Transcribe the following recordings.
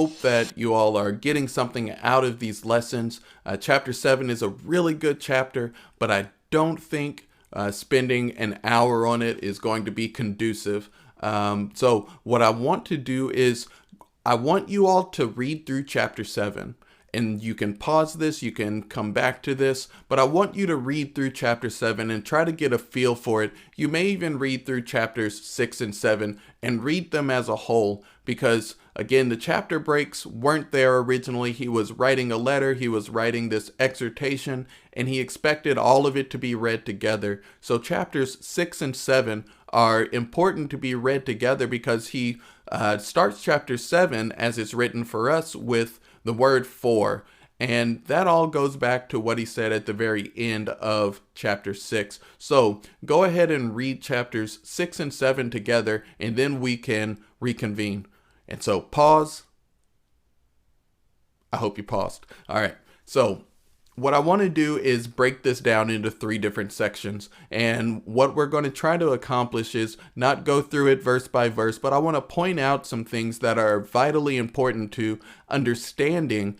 hope that you all are getting something out of these lessons. Chapter 7 is a really good chapter, but I don't think spending an hour on it is going to be conducive. So what I want to do is I want you all to read through chapter 7. And you can pause this, you can come back to this, but I want you to read through chapter 7 and try to get a feel for it. You may even read through chapters 6 and 7 and read them as a whole, because again, the chapter breaks weren't there originally. He was writing a letter, he was writing this exhortation, and he expected all of it to be read together. So chapters 6 and 7 are important to be read together, because he starts chapter 7 as it's written for us with the word for, and that all goes back to what he said at the very end of chapter 6. So go ahead and read chapters 6 and 7 together, and then we can reconvene. And so pause. I hope you paused. All right. So what I want to do is break this down into 3 different sections. And what we're going to try to accomplish is not go through it verse by verse, but I want to point out some things that are vitally important to understanding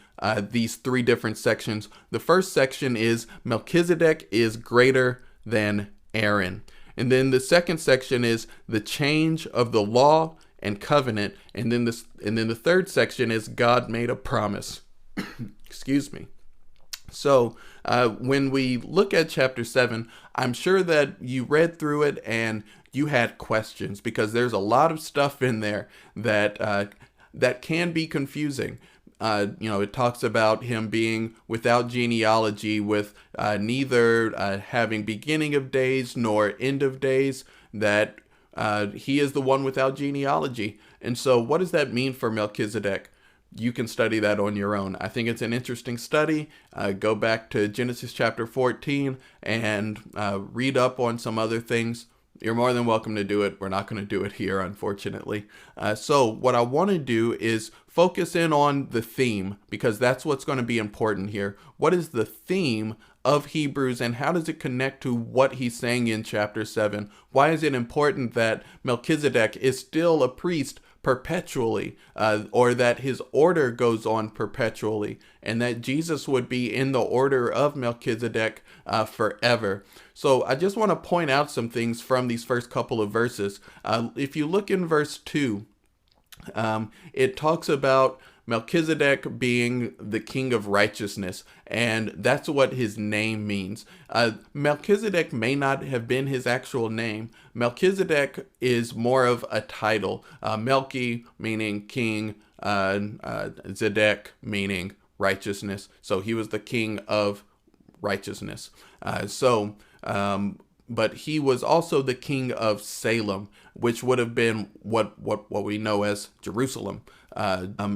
these 3 different sections. The first section is Melchizedek is greater than Aaron. And then the second section is the change of the law and covenant. And then the third section is God made a promise. Excuse me. So when we look at chapter 7, I'm sure that you read through it and you had questions, because there's a lot of stuff in there that can be confusing. It talks about him being without genealogy, with neither having beginning of days nor end of days, that he is the one without genealogy. And so what does that mean for Melchizedek? You can study that on your own. I think it's an interesting study. Go back to Genesis chapter 14 and read up on some other things. You're more than welcome to do it. We're not going to do it here, unfortunately. So what I want to do is focus in on the theme, because that's what's going to be important here. What is the theme of Hebrews, and how does it connect to what he's saying in chapter 7? Why is it important that Melchizedek is still a priest perpetually, or that his order goes on perpetually, and that Jesus would be in the order of Melchizedek forever? So I just want to point out some things from these first couple of verses. If you look in verse 2, it talks about Melchizedek being the king of righteousness, and that's what his name means. Melchizedek may not have been his actual name. Melchizedek is more of a title. Melchi meaning king, Zedek meaning righteousness. So he was the king of righteousness. But he was also the king of Salem, which would have been what we know as Jerusalem.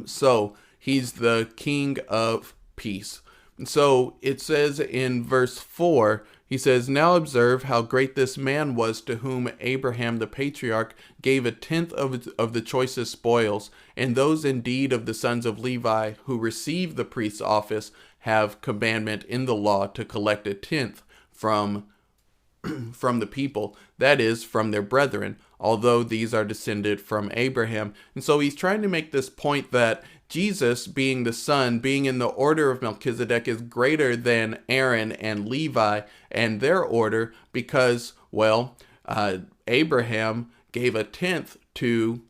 So he's the king of peace. So it says in verse 4, he says, "Now observe how great this man was, to whom Abraham the patriarch gave a tenth of the choicest spoils. And those indeed of the sons of Levi who receive the priest's office have commandment in the law to collect a tenth from the people, that is, from their brethren, although these are descended from Abraham." And so he's trying to make this point that Jesus, being the son, being in the order of Melchizedek, is greater than Aaron and Levi and their order, because, Abraham gave a tenth to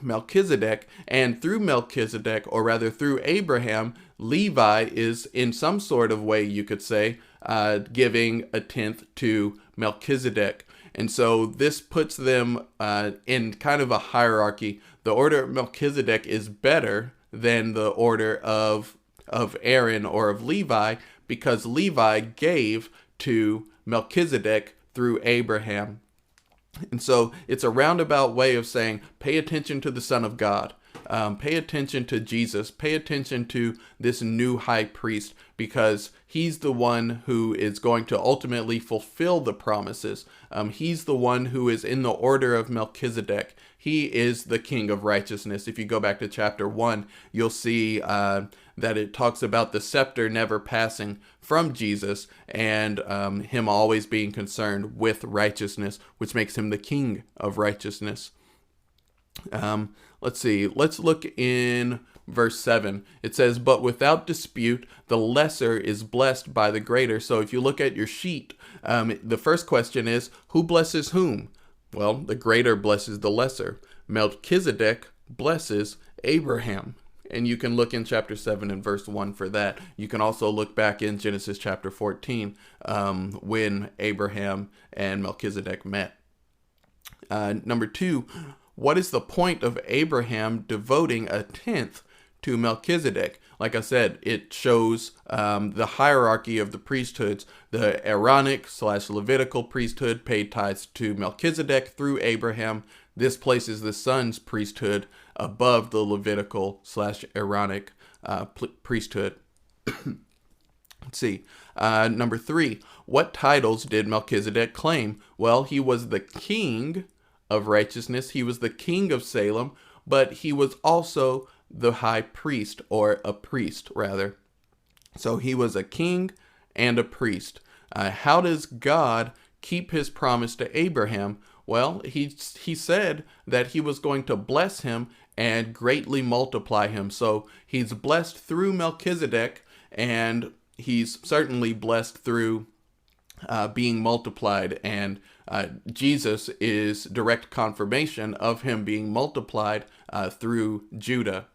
Melchizedek, and through Melchizedek, or rather through Abraham, Levi is in some sort of way, you could say, giving a tenth to Melchizedek. And so this puts them in kind of a hierarchy. The order of Melchizedek is better than the order of Aaron or of Levi, because Levi gave to Melchizedek through Abraham. And so it's a roundabout way of saying, pay attention to the Son of God. Pay attention to Jesus. Pay attention to this new high priest, because he's the one who is going to ultimately fulfill the promises. He's the one who is in the order of Melchizedek. He is the king of righteousness. If you go back to chapter 1, you'll see that it talks about the scepter never passing from Jesus, and him always being concerned with righteousness, which makes him the king of righteousness. Let's see. Let's look in verse 7. It says, "But without dispute, the lesser is blessed by the greater." So if you look at your sheet, the first question is, who blesses whom? Well, the greater blesses the lesser. Melchizedek blesses Abraham. And you can look in chapter 7 and verse 1 for that. You can also look back in Genesis chapter 14 when Abraham and Melchizedek met. Number 2, what is the point of Abraham devoting a tenth to Melchizedek? Like I said, it shows the hierarchy of the priesthoods. The Aaronic/Levitical priesthood paid tithes to Melchizedek through Abraham. This places the son's priesthood above the Levitical/Aaronic priesthood. Let's see. Number 3, what titles did Melchizedek claim? Well, he was the king of righteousness. He was the king of Salem, but he was also the high priest, or a priest rather. So he was a king and a priest. How does God keep his promise to Abraham? Well, he said that he was going to bless him and greatly multiply him. So he's blessed through Melchizedek, and he's certainly blessed through being multiplied. And Jesus is direct confirmation of him being multiplied through Judah.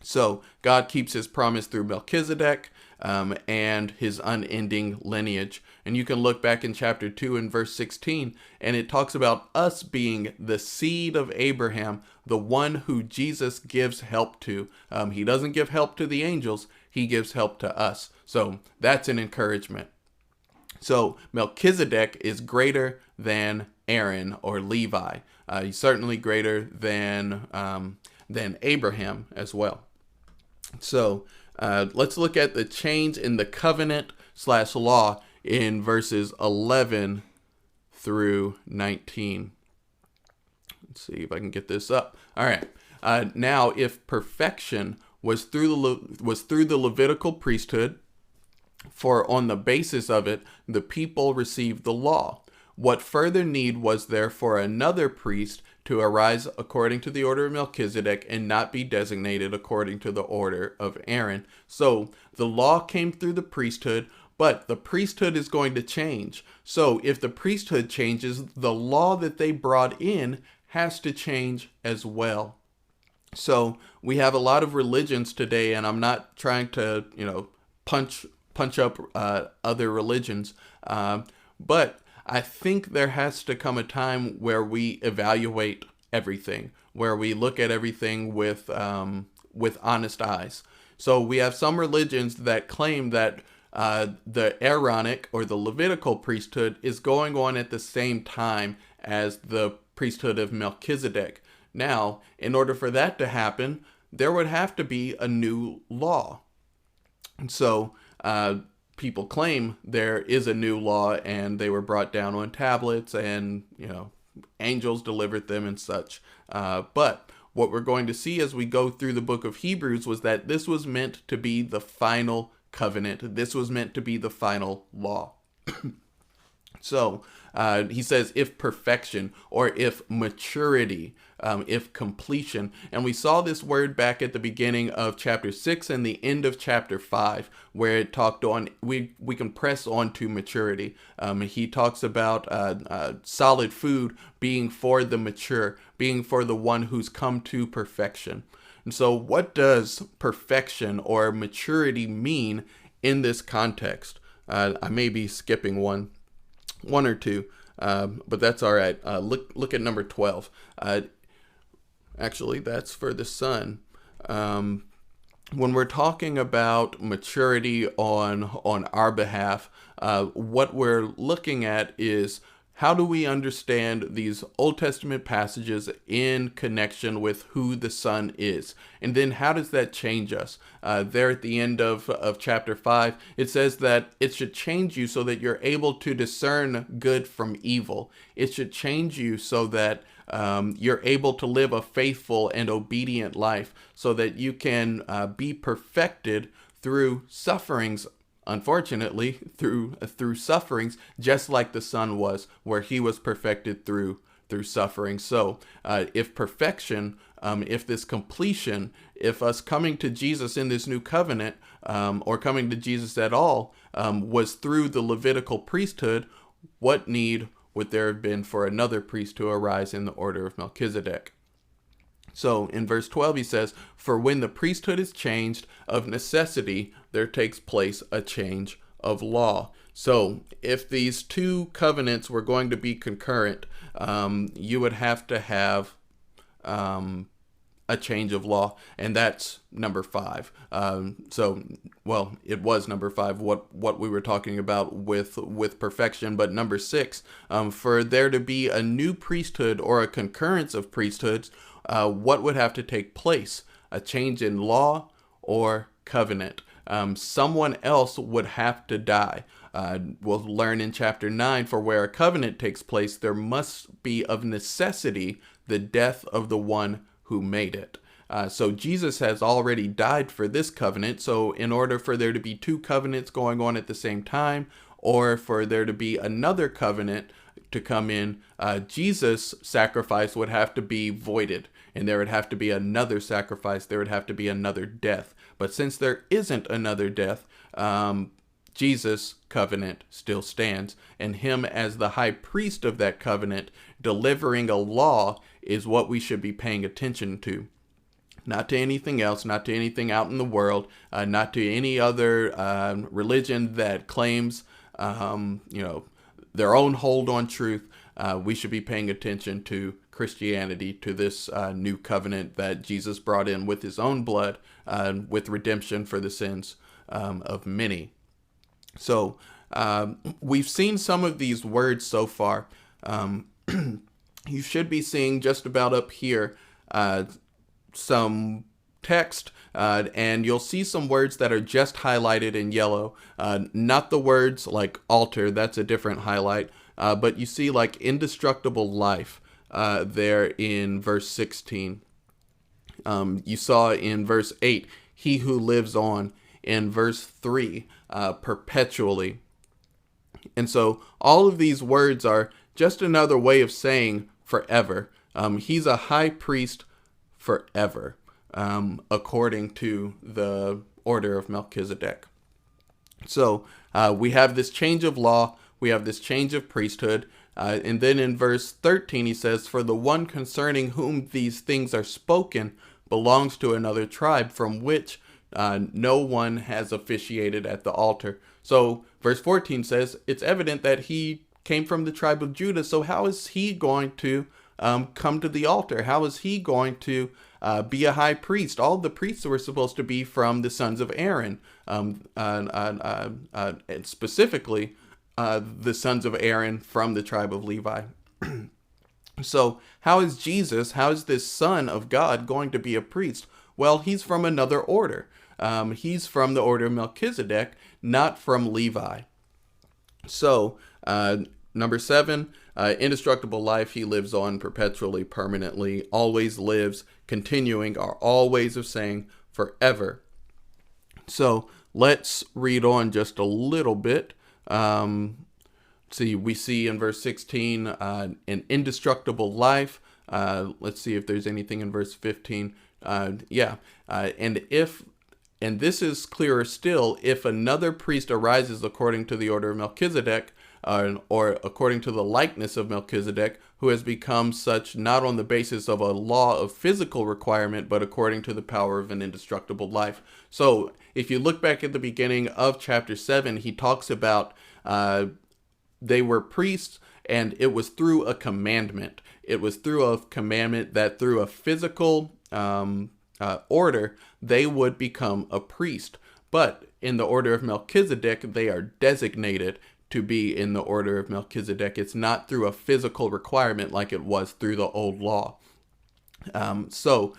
So God keeps his promise through Melchizedek and his unending lineage. And you can look back in chapter 2 and verse 16, and it talks about us being the seed of Abraham, the one who Jesus gives help to. He doesn't give help to the angels, he gives help to us. So that's an encouragement. So Melchizedek is greater than Aaron or Levi. He's certainly greater than Abraham as well. So let's look at the change in the covenant/law in verses 11 through 19. Let's see if I can get this up. All right. Now, if perfection was through the Levitical priesthood, for on the basis of it, the people received the law, what further need was there for another priest to arise according to the order of Melchizedek and not be designated according to the order of Aaron? So the law came through the priesthood, but the priesthood is going to change. So if the priesthood changes, the law that they brought in has to change as well. So we have a lot of religions today, and I'm not trying to, punch up other religions, but I think there has to come a time where we evaluate everything, where we look at everything with honest eyes. So we have some religions that claim that the Aaronic or the Levitical priesthood is going on at the same time as the priesthood of Melchizedek. Now, in order for that to happen, there would have to be a new law. And so people claim there is a new law, and they were brought down on tablets, and angels delivered them and such. But what we're going to see as we go through the book of Hebrews was that this was meant to be the final covenant. This was meant to be the final law. So he says, if perfection, or if maturity, if completion. And we saw this word back at the beginning of chapter 6 and the end of chapter 5, where it talked on, we can press on to maturity. He talks about solid food being for the mature, being for the one who's come to perfection. And so what does perfection or maturity mean in this context? I may be skipping one or two, but that's all right. Look at number 12. Actually, that's for the Son. When we're talking about maturity on our behalf, what we're looking at is, how do we understand these Old Testament passages in connection with who the Son is? And then how does that change us? There at the end of chapter 5, it says that it should change you so that you're able to discern good from evil. It should change you so that you're able to live a faithful and obedient life, so that you can be perfected through sufferings. Unfortunately, through sufferings, just like the Son was, where he was perfected through suffering. So if perfection if this completion, if us coming to Jesus in this new covenant, or coming to Jesus at all, was through the Levitical priesthood, what need would there have been for another priest to arise in the order of Melchizedek? So in verse 12 he says, "For when the priesthood is changed, of necessity there takes place a change of law." So if these two covenants were going to be concurrent, you would have to have a change of law, and that's number 5. It was number 5, what we were talking about with perfection, but number 6, for there to be a new priesthood or a concurrence of priesthoods, what would have to take place? A change in law or covenant. Someone else would have to die. We'll learn in chapter 9, for where a covenant takes place, there must be of necessity the death of the one who made it. So Jesus has already died for this covenant. So in order for there to be two covenants going on at the same time, or for there to be another covenant to come in, Jesus' sacrifice would have to be voided, and there would have to be another sacrifice. There would have to be another death. But since there isn't another death, Jesus' covenant still stands, and him as the high priest of that covenant delivering a law is what we should be paying attention to. Not to anything else, not to anything out in the world, not to any other religion that claims their own hold on truth. We should be paying attention to Christianity, to this new covenant that Jesus brought in with his own blood, with redemption for the sins of many. So we've seen some of these words so far. You should be seeing just about up here some text, and you'll see some words that are just highlighted in yellow. Not the words like altar, that's a different highlight, but you see like indestructible life there in verse 16. You saw in verse 8, he who lives on. In verse 3, perpetually. And so all of these words are just another way of saying forever. He's a high priest forever, according to the order of Melchizedek. So we have this change of law, we have this change of priesthood, and then in verse 13 he says, "For the one concerning whom these things are spoken belongs to another tribe, from which no one has officiated at the altar." So verse 14 says, it's evident that he came from the tribe of Judah. So how is he going to come to the altar? How is he going to be a high priest? All the priests were supposed to be from the sons of Aaron, and specifically the sons of Aaron from the tribe of Levi. So how is Jesus, how is this son of God going to be a priest? Well, he's from another order. He's from the order of Melchizedek, not from Levi. So, number 7, indestructible life, he lives on perpetually, permanently, always lives, continuing, are all ways of saying forever. So, let's read on just a little bit. We see in verse 16, an indestructible life. Let's see if there's anything in verse 15. And this is clearer still, if another priest arises according to the order of Melchizedek, or according to the likeness of Melchizedek, who has become such not on the basis of a law of physical requirement, but according to the power of an indestructible life. So if you look back at the beginning of chapter 7, he talks about they were priests, and it was through a commandment. It was through a commandment that through a physical order, they would become a priest. But in the order of Melchizedek, they are designated to be in the order of Melchizedek. It's not through a physical requirement like it was through the old law. So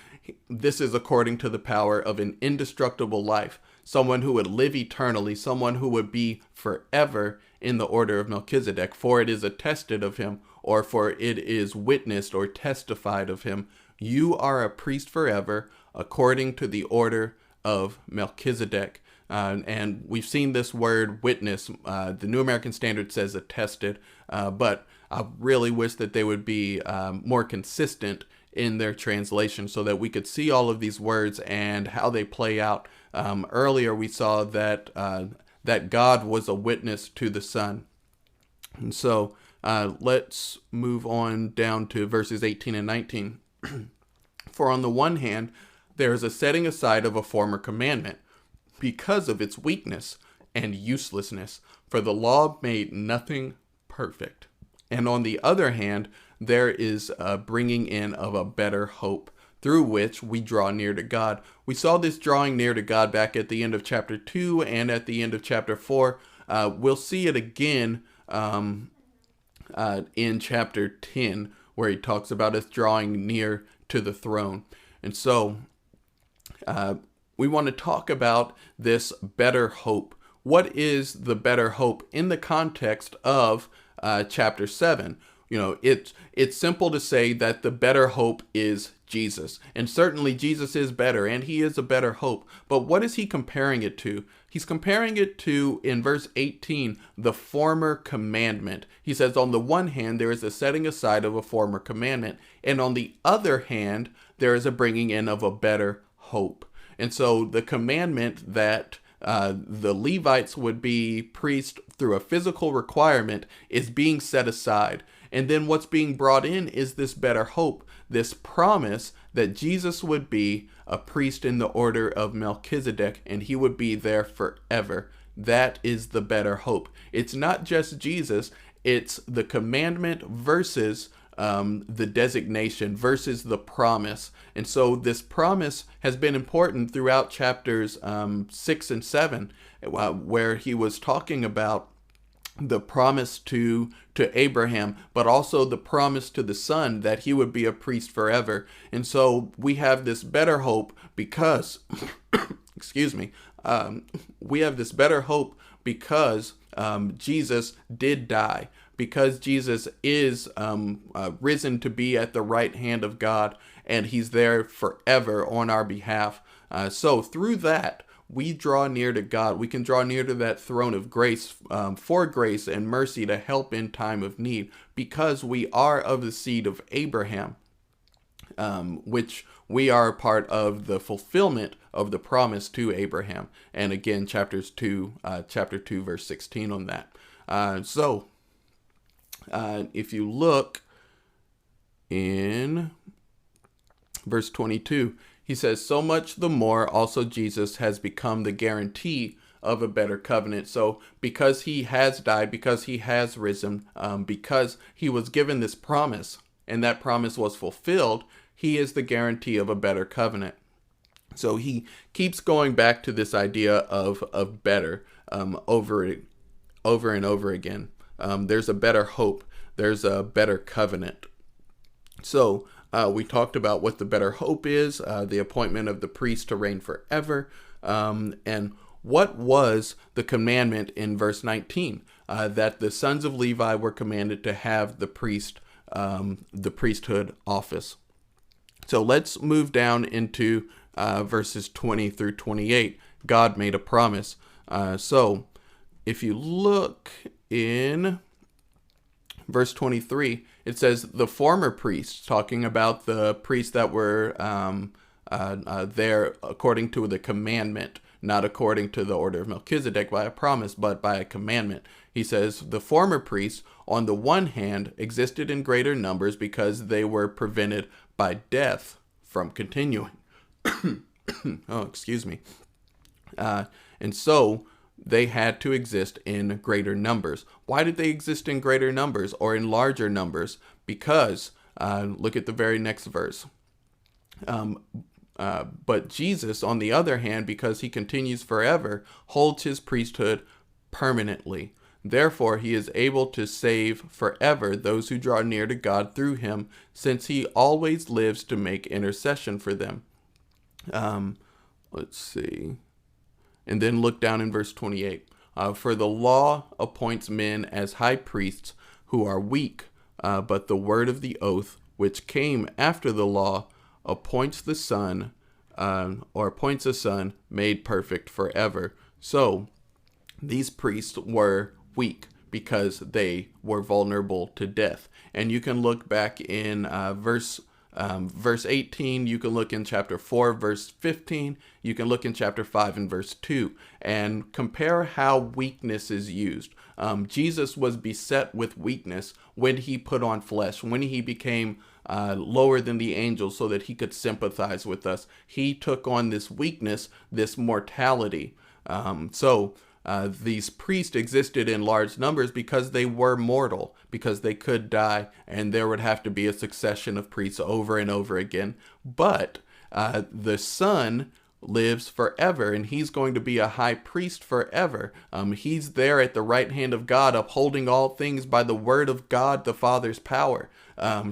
this is according to the power of an indestructible life, someone who would live eternally, someone who would be forever in the order of Melchizedek, for it is attested of him, or for it is witnessed or testified of him, you are a priest forever, according to the order of Melchizedek. And we've seen this word witness. The New American Standard says attested, but I really wish that they would be more consistent in their translation so that we could see all of these words and how they play out. Earlier, we saw that that God was a witness to the Son. And so let's move on down to verses 18 and 19. For on the one hand, there is a setting aside of a former commandment because of its weakness and uselessness, for the law made nothing perfect. And on the other hand, there is a bringing in of a better hope through which we draw near to God. We saw this drawing near to God back at the end of chapter 2 and at the end of chapter 4. We'll see it again in chapter 10, where he talks about us drawing near to the throne. And so we want to talk about this better hope. What is the better hope in the context of chapter 7? You know, it's simple to say that the better hope is Jesus. And certainly Jesus is better, and he is a better hope. But what is he comparing it to? He's comparing it to, in verse 18, the former commandment. He says, on the one hand, there is a setting aside of a former commandment. And on the other hand, there is a bringing in of a better hope. And so the commandment that the Levites would be priests through a physical requirement is being set aside. And then what's being brought in is this better hope, this promise that Jesus would be a priest in the order of Melchizedek, and he would be there forever. That is the better hope. It's not just Jesus, it's the commandment versus the designation versus the promise. And so this promise has been important throughout chapters 6 and 7, where he was talking about the promise to Abraham, but also the promise to the Son that he would be a priest forever. And so we have this better hope because, excuse me, we have this better hope because Jesus did die, because Jesus is risen to be at the right hand of God, and he's there forever on our behalf. So through that, we draw near to God. We can draw near to that throne of grace for grace and mercy to help in time of need, because we are of the seed of Abraham, which we are a part of the fulfillment of the promise to Abraham. And again, chapter 2, verse 16 on that. So if you look in verse 22, he says, so much the more also Jesus has become the guarantee of a better covenant. So because he has died, because he has risen, because he was given this promise and that promise was fulfilled, he is the guarantee of a better covenant. So he keeps going back to this idea of better over and over again. There's a better hope. There's a better covenant. So we talked about what the better hope is, the appointment of the priest to reign forever. And what was the commandment in verse 19? That the sons of Levi were commanded to have the priesthood office. So let's move down into verses 20 through 28. God made a promise. So if you look in verse 23, it says the former priests, talking about the priests that were there according to the commandment, not according to the order of Melchizedek by a promise, but by a commandment. He says the former priests, on the one hand, existed in greater numbers because they were prevented by death from continuing. Oh, excuse me. And so they had to exist in greater numbers. Why did they exist in greater numbers or in larger numbers? Because, look at the very next verse. But Jesus, on the other hand, because he continues forever, holds his priesthood permanently. Therefore, he is able to save forever those who draw near to God through him, since he always lives to make intercession for them. Let's see. And then look down in verse 28. For the law appoints men as high priests who are weak, but the word of the oath, which came after the law, appoints the Son, or appoints a Son made perfect forever. So these priests were weak because they were vulnerable to death. And you can look back in verse verse 18. You can look in chapter 4, verse 15. You can look in chapter 5 and verse 2 and compare how weakness is used. Jesus was beset with weakness when he put on flesh, when he became lower than the angels so that he could sympathize with us. He took on this weakness, this mortality. These priests existed in large numbers because they were mortal, because they could die, and there would have to be a succession of priests over and over again. But the Son lives forever, and he's going to be a high priest forever. He's there at the right hand of God, upholding all things by the word of God, the Father's power.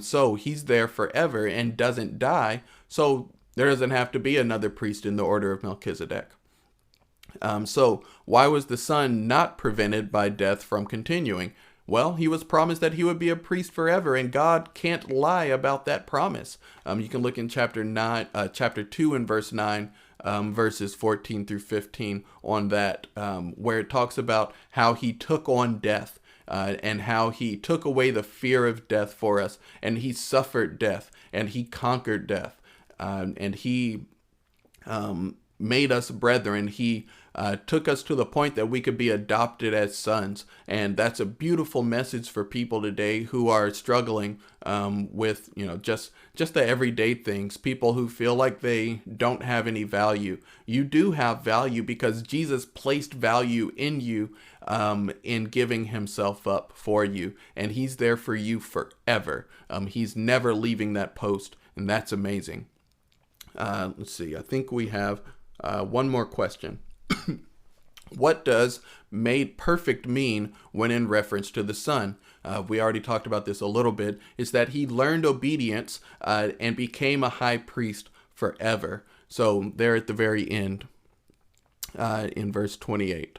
So he's there forever and doesn't die. So there doesn't have to be another priest in the order of Melchizedek. So why was the Son not prevented by death from continuing? Well, he was promised that he would be a priest forever, and God can't lie about that promise. You can look in chapter 2 and verse 9, verses 14 through 15 on that, where it talks about how he took on death, and how he took away the fear of death for us, and he suffered death, and he conquered death, and he made us brethren. He took us to the point that we could be adopted as sons. And that's a beautiful message for people today who are struggling with, just the everyday things. People who feel like they don't have any value. You do have value because Jesus placed value in you in giving himself up for you. And he's there for you forever. He's never leaving that post. And that's amazing. Let's see. I think we have one more question. What does made perfect mean when in reference to the Son? We already talked about this a little bit. It's that he learned obedience and became a high priest forever. So there at the very end, in verse 28,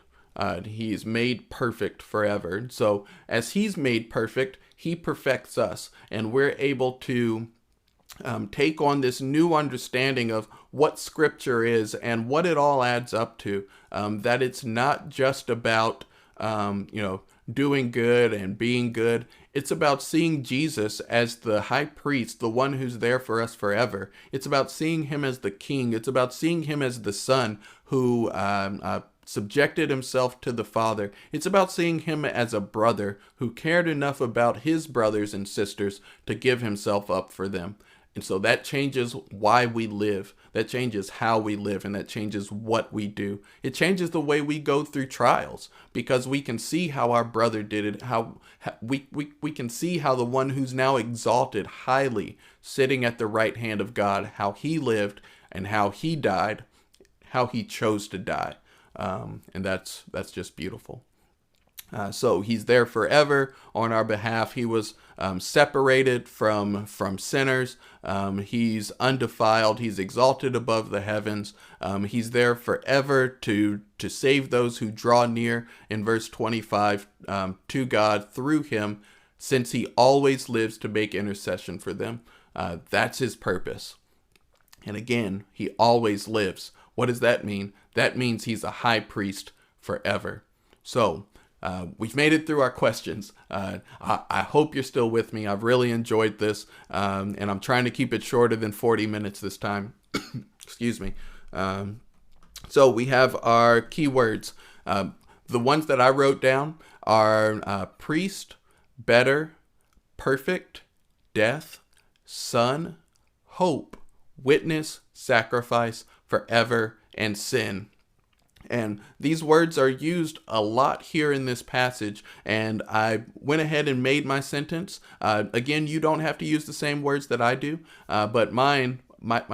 he's made perfect forever. So as he's made perfect, he perfects us, and we're able to take on this new understanding of what Scripture is and what it all adds up to. That it's not just about, doing good and being good. It's about seeing Jesus as the high priest, the one who's there for us forever. It's about seeing him as the king. It's about seeing him as the Son who subjected himself to the Father. It's about seeing him as a brother who cared enough about his brothers and sisters to give himself up for them. And so that changes why we live. That changes how we live, and that changes what we do. It changes the way we go through trials, because we can see how our brother did it, how we can see how the one who's now exalted highly, sitting at the right hand of God, how he lived and how he died, how he chose to die. And that's just beautiful. So he's there forever on our behalf. He was separated from sinners. He's undefiled. He's exalted above the heavens. He's there forever to save those who draw near, in verse 25, to God through him, since he always lives to make intercession for them. That's his purpose. And again, he always lives. What does that mean? That means he's a high priest forever. So, we've made it through our questions. I hope you're still with me. I've really enjoyed this, and I'm trying to keep it shorter than 40 minutes this time. Excuse me. So we have our keywords. The ones that I wrote down are priest, better, perfect, death, son, hope, witness, sacrifice, forever, and sin. And these words are used a lot here in this passage, and I went ahead and made my sentence. Again, you don't have to use the same words that I do, but my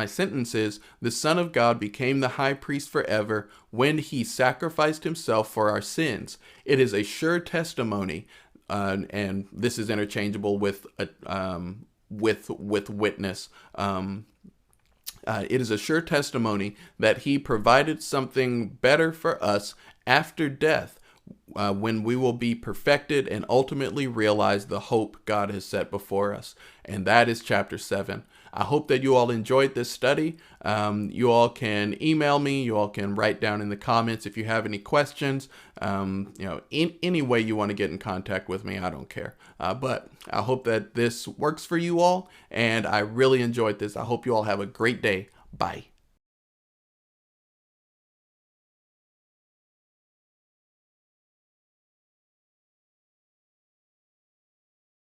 sentence is, the Son of God became the high priest forever when he sacrificed himself for our sins. It is a sure testimony, and this is interchangeable with witness. It is a sure testimony that he provided something better for us after death, when we will be perfected and ultimately realize the hope God has set before us. And that is chapter 7. I hope that you all enjoyed this study. You all can email me. You all can write down in the comments if you have any questions. In any way you want to get in contact with me, I don't care. But I hope that this works for you all, and I really enjoyed this. I hope you all have a great day. Bye.